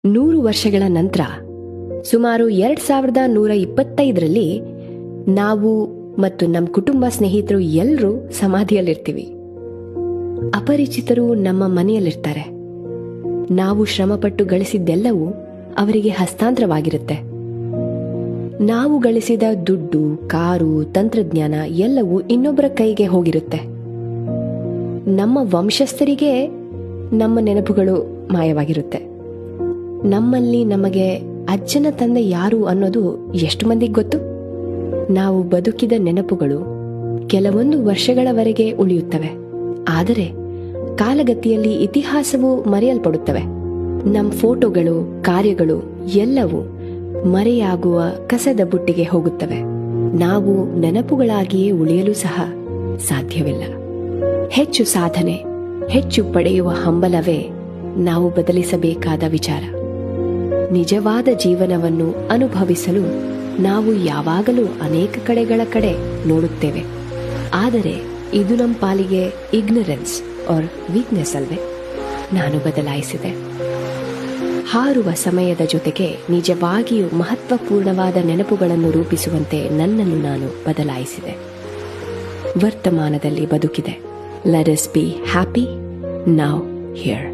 100 ವರ್ಷಗಳ ನಂತರ ಸುಮಾರು 2125ರಲ್ಲಿ ನಾವು ಮತ್ತು ನಮ್ಮ ಕುಟುಂಬ ಸ್ನೇಹಿತರು ಎಲ್ಲರೂ ಸಮಾಧಿಯಲ್ಲಿರ್ತೀವಿ. ಅಪರಿಚಿತರು ನಮ್ಮ ಮನೆಯಲ್ಲಿರ್ತಾರೆ. ನಾವು ಶ್ರಮಪಟ್ಟು ಗಳಿಸಿದ್ದೆಲ್ಲವೂ ಅವರಿಗೆ ಹಸ್ತಾಂತರವಾಗಿರುತ್ತೆ. ನಾವು ಗಳಿಸಿದ ದುಡ್ಡು, ಕಾರು, ತಂತ್ರಜ್ಞಾನ ಎಲ್ಲವೂ ಇನ್ನೊಬ್ಬರ ಕೈಗೆ ಹೋಗಿರುತ್ತೆ. ನಮ್ಮ ವಂಶಸ್ಥರಿಗೆ ನಮ್ಮ ನೆನಪುಗಳು ಮಾಯವಾಗಿರುತ್ತೆ. ನಮ್ಮಲ್ಲಿ ನಮಗೆ ಅಜ್ಜನ ತಂದೆ ಯಾರು ಅನ್ನೋದು ಎಷ್ಟು ಮಂದಿಗೆ ಗೊತ್ತು? ನಾವು ಬದುಕಿದ ನೆನಪುಗಳು ಕೆಲವೊಂದು ವರ್ಷಗಳವರೆಗೆ ಉಳಿಯುತ್ತವೆ. ಆದರೆ ಕಾಲಗತಿಯಲ್ಲಿ ಇತಿಹಾಸವು ಮರೆಯಲ್ಪಡುತ್ತವೆ. ನಮ್ಮ ಫೋಟೋಗಳು, ಕಾರ್ಯಗಳು ಎಲ್ಲವೂ ಮರೆಯಾಗುವ ಕಸದ ಬುಟ್ಟಿಗೆ ಹೋಗುತ್ತವೆ. ನಾವು ನೆನಪುಗಳಾಗಿಯೇ ಉಳಿಯಲು ಸಹ ಸಾಧ್ಯವಿಲ್ಲ. ಹೆಚ್ಚು ಸಾಧನೆ, ಹೆಚ್ಚು ಪಡೆಯುವ ಹಂಬಲವೇ ನಾವು ಬದಲಿಸಬೇಕಾದ ವಿಚಾರ. ನಿಜವಾದ ಜೀವನವನ್ನು ಅನುಭವಿಸಲು ನಾವು ಯಾವಾಗಲೂ ಅನೇಕ ಕಡೆಗಳ ಕಡೆ ನೋಡುತ್ತೇವೆ. ಆದರೆ ಇದು ನಮ್ಮ ಪಾಲಿಗೆ ಇಗ್ನರೆನ್ಸ್ ಆರ್ ವೀಕ್ನೆಸ್ ಅಲ್ವೇ? ನಾನು ಬದಲಾಯಿಸಿದೆ. ಹಾರುವ ಸಮಯದ ಜೊತೆಗೆ ನಿಜವಾಗಿಯೂ ಮಹತ್ವಪೂರ್ಣವಾದ ನೆನಪುಗಳನ್ನು ರೂಪಿಸುವಂತೆ ನನ್ನನ್ನು ನಾನು ಬದಲಾಯಿಸಿದೆ. ವರ್ತಮಾನದಲ್ಲಿ ಬದುಕಿದೆ. Let us be happy now, here.